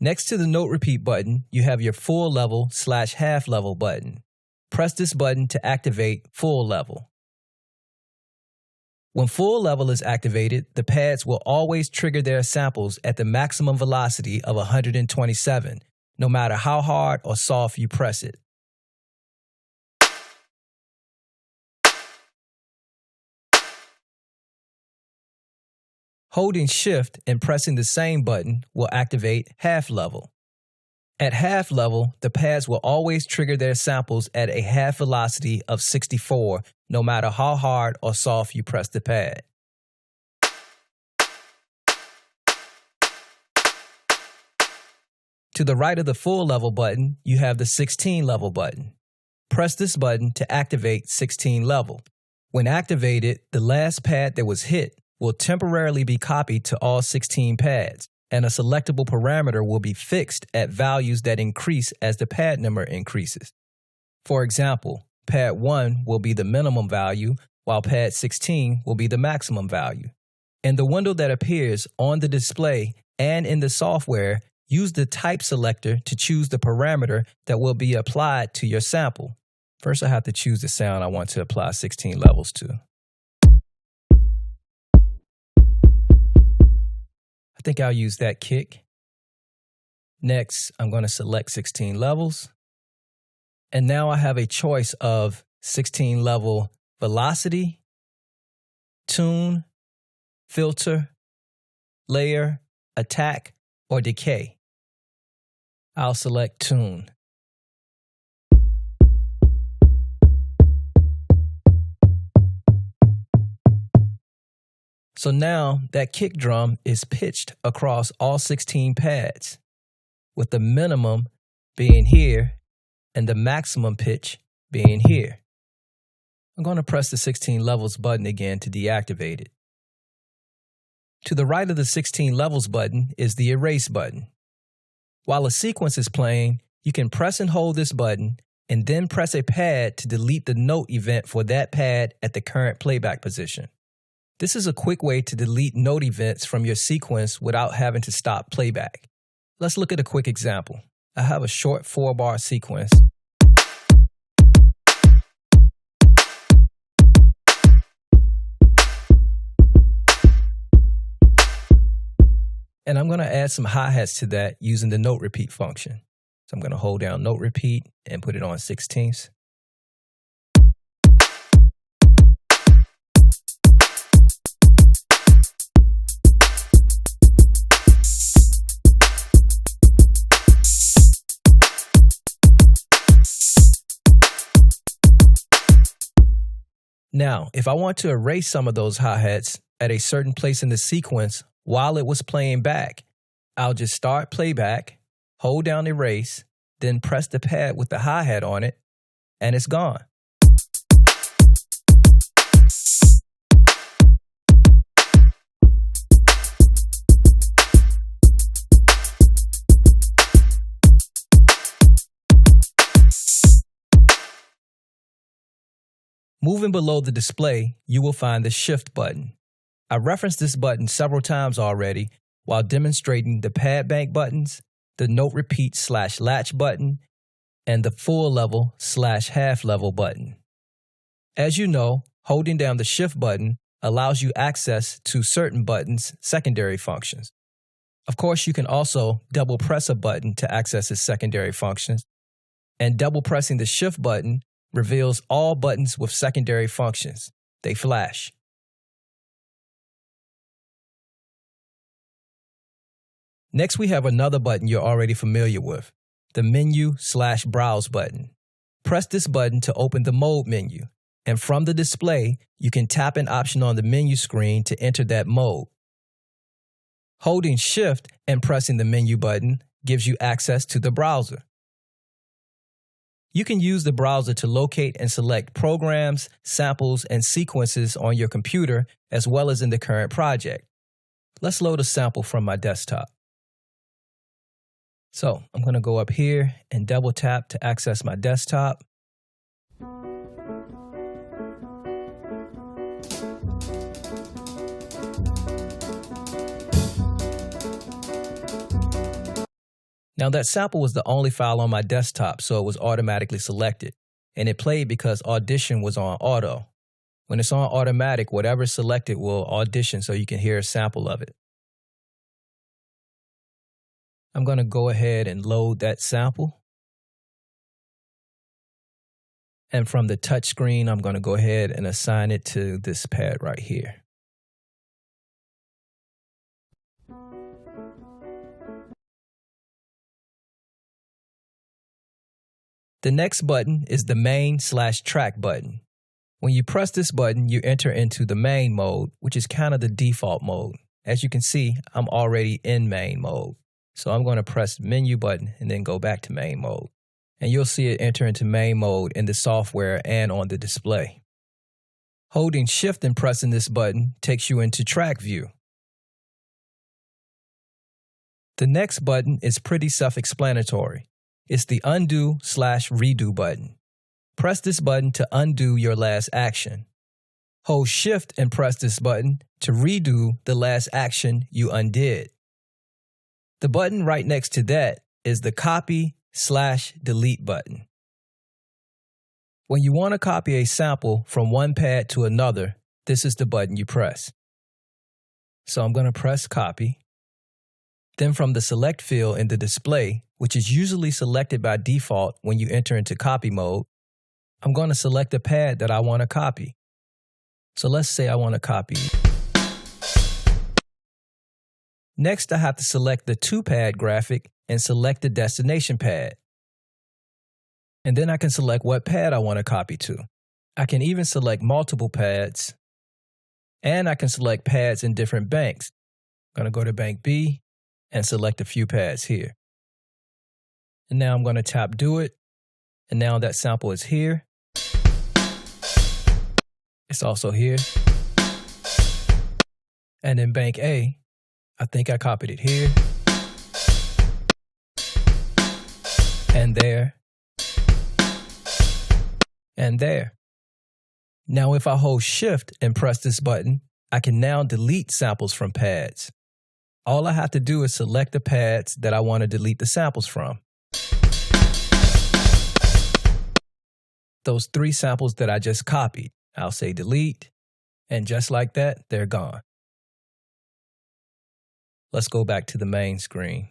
Next to the note repeat button, you have your full level / half level button. Press this button to activate full level. When full level is activated, the pads will always trigger their samples at the maximum velocity of 127, no matter how hard or soft you press it. Holding Shift and pressing the same button will activate half level. At half level, the pads will always trigger their samples at a half velocity of 64, no matter how hard or soft you press the pad. To the right of the full level button, you have the 16 level button. Press this button to activate 16 level. When activated, the last pad that was hit will temporarily be copied to all 16 pads, and a selectable parameter will be fixed at values that increase as the pad number increases. For example, pad 1 will be the minimum value, while pad 16 will be the maximum value. In the window that appears on the display and in the software, use the type selector to choose the parameter that will be applied to your sample. First, I have to choose the sound I want to apply 16 levels to. I think I'll use that kick. Next, I'm going to select 16 levels. And now I have a choice of 16 level velocity, tune, filter, layer, attack, or decay. I'll select tune. So now that kick drum is pitched across all 16 pads, with the minimum being here and the maximum pitch being here. I'm going to press the 16 levels button again to deactivate it. To the right of the 16 levels button is the erase button. While a sequence is playing, you can press and hold this button and then press a pad to delete the note event for that pad at the current playback position. This is a quick way to delete note events from your sequence without having to stop playback. Let's look at a quick example. I have a short 4-bar sequence. And I'm going to add some hi-hats to that using the note repeat function. So I'm going to hold down note repeat and put it on 16ths. Now, if I want to erase some of those hi-hats at a certain place in the sequence while it was playing back, I'll just start playback, hold down erase, then press the pad with the hi-hat on it, and it's gone. Moving below the display, you will find the Shift button. I referenced this button several times already while demonstrating the pad bank buttons, the note repeat / latch button, and the full level / half level button. As you know, holding down the Shift button allows you access to certain buttons' secondary functions. Of course, you can also double press a button to access its secondary functions, and double pressing the Shift button reveals all buttons with secondary functions. They flash. Next, we have another button you're already familiar with, the Menu / Browse button. Press this button to open the Mode menu, and from the display, you can tap an option on the menu screen to enter that mode. Holding Shift and pressing the Menu button gives you access to the browser. You can use the browser to locate and select programs, samples, and sequences on your computer, as well as in the current project. Let's load a sample from my desktop. So I'm going to go up here and double tap to access my desktop. Now that sample was the only file on my desktop, so it was automatically selected, and it played because Audition was on auto. When it's on automatic, whatever is selected will audition so you can hear a sample of it. I'm going to go ahead and load that sample. And from the touch screen, I'm going to go ahead and assign it to this pad right here. The next button is the main/track button. When you press this button, you enter into the main mode, which is kind of the default mode. As you can see, I'm already in main mode. So I'm going to press the menu button and then go back to main mode. And you'll see it enter into main mode in the software and on the display. Holding Shift and pressing this button takes you into track view. The next button is pretty self-explanatory. It's the undo/redo button. Press this button to undo your last action. Hold Shift and press this button to redo the last action you undid. The button right next to that is the copy/delete button. When you want to copy a sample from one pad to another, this is the button you press. So I'm going to press copy. Then from the select field in the display, which is usually selected by default when you enter into copy mode, I'm going to select the pad that I want to copy. So let's say I want to copy. Next, I have to select the 2-pad graphic and select the destination pad. And then I can select what pad I want to copy to. I can even select multiple pads, and I can select pads in different banks. I'm going to go to bank B and select a few pads here. And now I'm going to tap Do It, and now that sample is here. It's also here. And in bank A, I think I copied it here, and there, and there. Now if I hold Shift and press this button, I can now delete samples from pads. All I have to do is select the pads that I want to delete the samples from. Those 3 samples that I just copied, I'll say delete, and just like that, they're gone. Let's go back to the main screen.